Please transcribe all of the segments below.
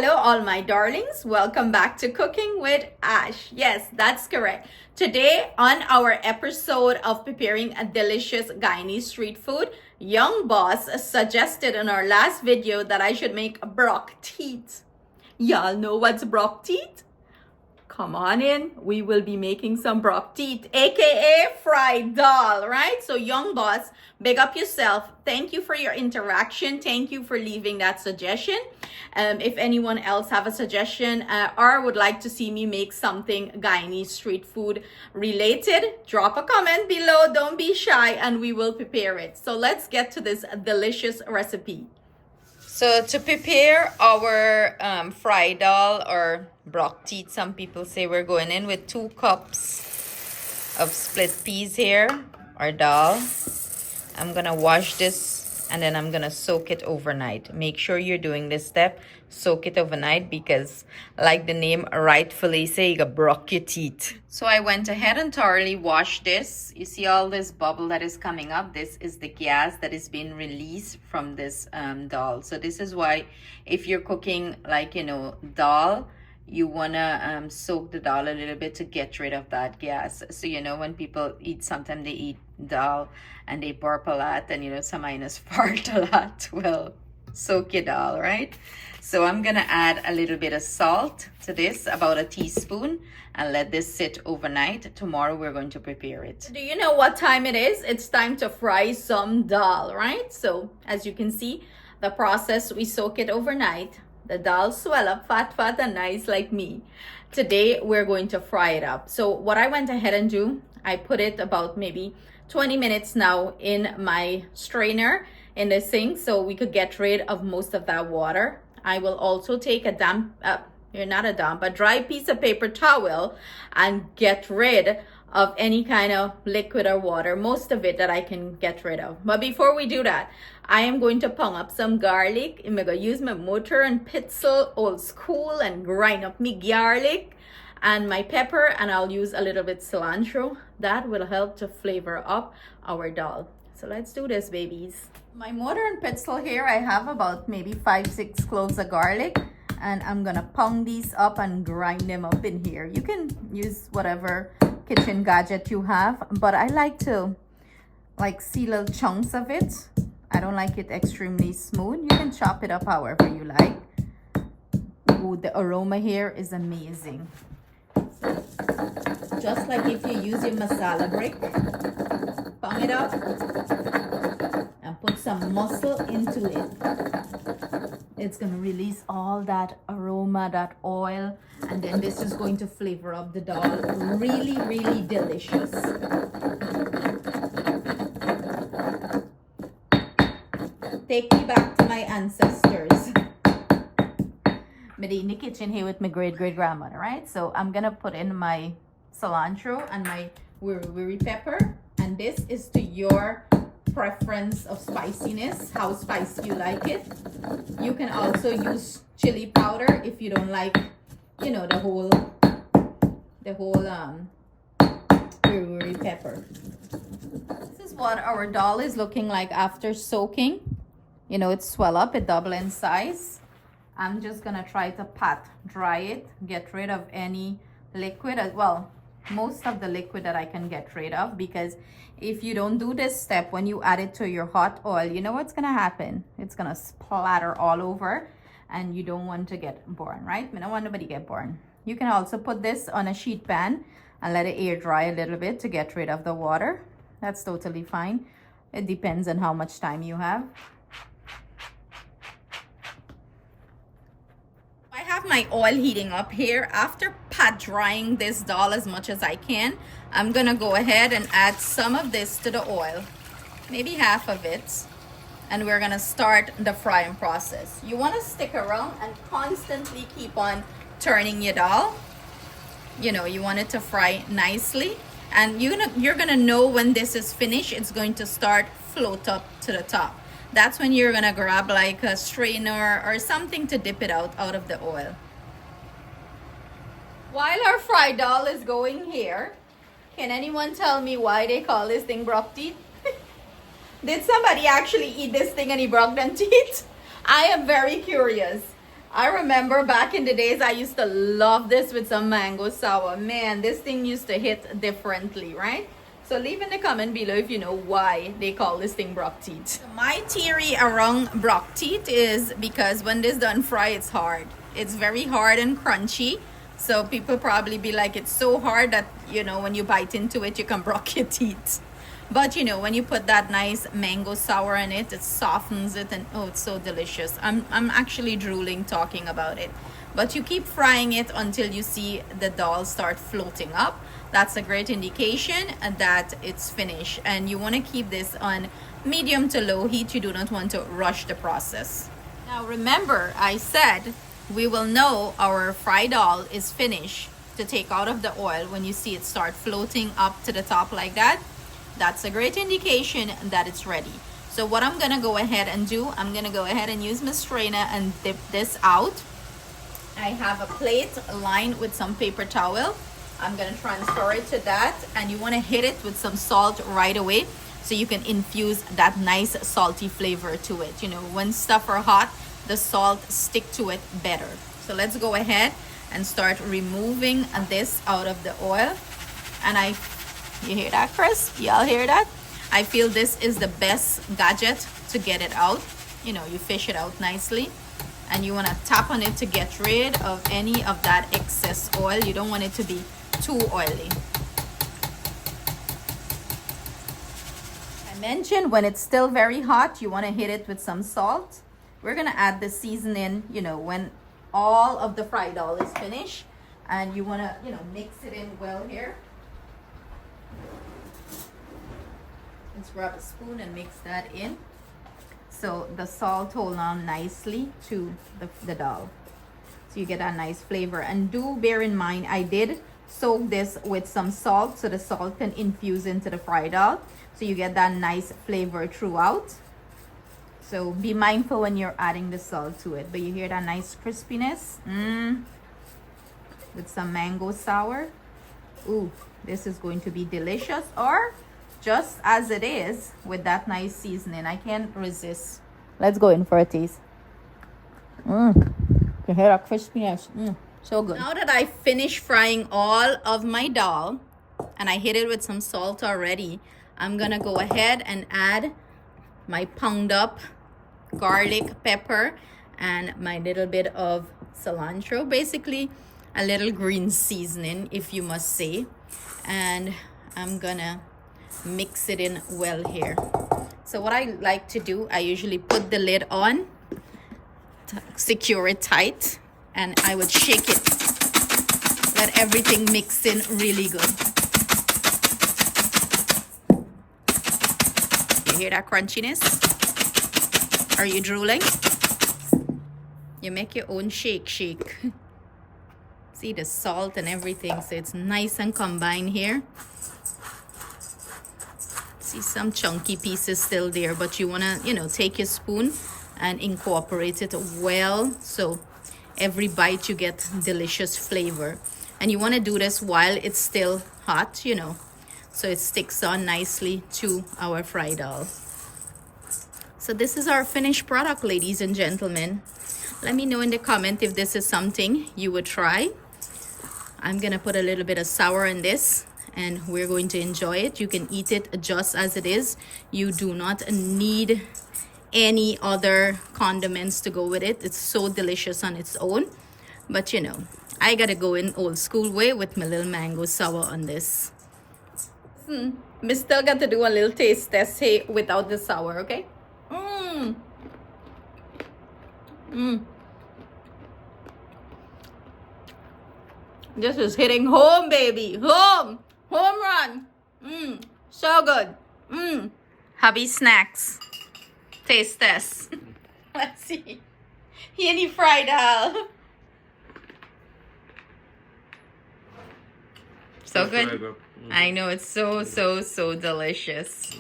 Hello, all my darlings. Welcome back to Cooking with Ash. Yes, that's correct. Today, on our episode of preparing a delicious Guyanese street food, Young Boss suggested in our last video that I should make Bruk teeth. Y'all know what's Bruk teeth? Come on in. We will be making some Bruk teeth, aka fried dal, right? So, Young Boss, big up yourself. Thank you for your interaction. Thank you for leaving that suggestion. If anyone else have a suggestion or would like to see me make something Guyanese street food related, drop a comment below. Don't be shy and we will prepare it. So let's get to this delicious recipe. So to prepare our fried dal or Bruk teeth, some people say, we're going in with 2 cups of split peas here or dal. I'm gonna wash this and then I'm gonna soak it overnight. Make sure you're doing this step, soak it overnight, because like the name rightfully say, you gotta brush your teeth. So I went ahead and thoroughly washed this. You see all this bubble that is coming up? This is the gas that is being released from this dal. So this is why if you're cooking like, dal, you wanna soak the dal a little bit to get rid of that gas. So when people eat, sometimes they eat dal and they burp a lot, and some minus fart a lot. Well, soak your dal, right? So I'm gonna add a little bit of salt to this, about a teaspoon, and let this sit overnight. Tomorrow we're going to prepare it. Do you know what time it is? It's time to fry some dal, right? So as you can see, the process, we soak it overnight. The dal swell up fat and nice like me. Today we're going to fry it up. So what I went ahead and do, I put it about maybe 20 minutes now in my strainer in the sink so we could get rid of most of that water. I will also take a dry piece of paper towel and get rid of any kind of liquid or water, most of it that I can get rid of. But before we do that, I am going to pound up some garlic. I'm gonna use my mortar and pestle, old school, and grind up me garlic and my pepper, and I'll use a little bit cilantro. That will help to flavor up our dal. So let's do this, babies. My mortar and pestle here, I have about maybe 5-6 cloves of garlic, and I'm gonna pound these up and grind them up in here. You can use whatever kitchen gadget you have, but I like to see little chunks of it. I don't like it extremely smooth. You can chop it up however you like. Ooh, the aroma here is amazing. Just like if you use your masala brick, pound it up and put some muscle into it. It's going to release all that aroma, that oil, and then this is going to flavor up the dal. Really, really delicious. Take me back to my ancestors. I'm in the kitchen here with my great-great-grandmother, right? So I'm going to put in my cilantro and my wiri pepper, and this is to your preference of spiciness, how spicy you like it. You can also use chili powder if you don't like, the whole wiri pepper. This is what our dal is looking like after soaking. It swell up, it double in size. I'm just gonna try to pat dry it, get rid of any liquid as well. Most of the liquid that I can get rid of, because if you don't do this step, when you add it to your hot oil, you know what's gonna happen? It's gonna splatter all over, and you don't want to get burned, right? I don't want nobody to get burned. You can also put this on a sheet pan and let it air dry a little bit to get rid of the water. That's totally fine. It depends on how much time you have. I have my oil heating up here. After pat drying this dal as much as I can, I'm gonna go ahead and add some of this to the oil, maybe half of it, and we're gonna start the frying process. You want to stick around and constantly keep on turning your dal. You want it to fry nicely, and you're gonna know when this is finished. It's going to start float up to the top. That's when you're gonna grab like a strainer or something to dip it out of the oil. While our fried dal is going here, can anyone tell me why they call this thing Bruk teeth? Did somebody actually eat this thing and he broke them teeth? I am very curious. I remember back in the days, I used to love this with some mango sour. Man, this thing used to hit differently, right? So leave in the comment below if you know why they call this thing Bruk teeth. My theory around Bruk teeth is because when this done fry, it's hard. It's very hard and crunchy. So people probably be like, it's so hard that, you know, when you bite into it, you can broke your teeth. But you know, when you put that nice mango sour in it, it softens it, and oh, it's so delicious. I'm actually drooling talking about it. But you keep frying it until you see the dal start floating up. That's a great indication that it's finished. And you want to keep this on medium to low heat. You do not want to rush the process. Now remember, I said we will know our fried dal is finished to take out of the oil when you see it start floating up to the top like that. That's a great indication that it's ready. So what I'm gonna go ahead and do, I'm gonna go ahead and use my strainer and dip this out. I have a plate lined with some paper towel. I'm gonna transfer it to that, and you wanna hit it with some salt right away so you can infuse that nice salty flavor to it. You know, when stuff are hot, the salt stick to it better. So let's go ahead and start removing this out of the oil. And you hear that, Chris? Y'all hear that? I feel this is the best gadget to get it out. You know, you fish it out nicely, and you want to tap on it to get rid of any of that excess oil. You don't want it to be too oily. I mentioned when it's still very hot, you want to hit it with some salt. We're going to add the seasoning, you know, when all of the fried dal is finished, and you want to, you know, mix it in well here. Let's grab a spoon and mix that in so the salt hold on nicely to the dal, so you get a nice flavor. And do bear in mind, I did soak this with some salt so the salt can infuse into the fried dal, so you get that nice flavor throughout. So be mindful when you're adding the salt to it. But you hear that nice crispiness with some mango sour. Ooh, this is going to be delicious, or just as it is with that nice seasoning. I can't resist. Let's go in for a taste. You hear that crispiness? So good. Now that I finished frying all of my dal and I hit it with some salt already, I'm gonna go ahead and add my pound up garlic, pepper, and my little bit of cilantro, basically a little green seasoning, if you must say. And I'm gonna mix it in well here. So what I like to do, I usually put the lid on to secure it tight, and I would shake it, let everything mix in really good. You hear that crunchiness? Are you drooling? You make your own shake. See the salt and everything, so it's nice and combined here. See some chunky pieces still there, but you want to, you know, take your spoon and incorporate it well, so every bite you get delicious flavor. And you want to do this while it's still hot, you know, so it sticks on nicely to our fried dal. So this is our finished product, ladies and gentlemen. Let me know in the comment if this is something you would try. I'm gonna put a little bit of sour in this, and we're going to enjoy it. You can eat it just as it is. You do not need any other condiments to go with it. It's so delicious on its own. But you know, I gotta go in old school way with my little mango sour on this. Me still got to do a little taste test here without the sour, okay? This is hitting home, baby. Home run. So good. Hubby snacks. Taste test. Let's see. Any fried dal. So good. I know, it's so delicious.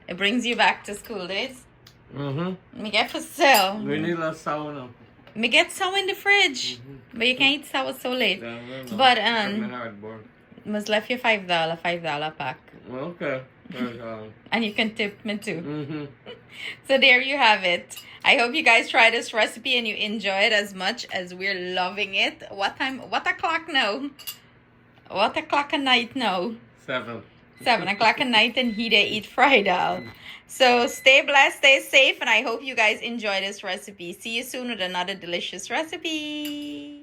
It brings you back to school days. Me get for sale. We need a sour now. Me get sour in the fridge. But you can't eat sour so late. But must left you $5 pack. Okay. And you can tip me too. Mm-hmm. So there you have it. I hope you guys try this recipe and you enjoy it as much as we're loving it. What o'clock now? What o'clock at night now? 7 o'clock at night, and he they eat fried Dhal. So stay blessed, stay safe, and I hope you guys enjoy this recipe. See you soon with another delicious recipe.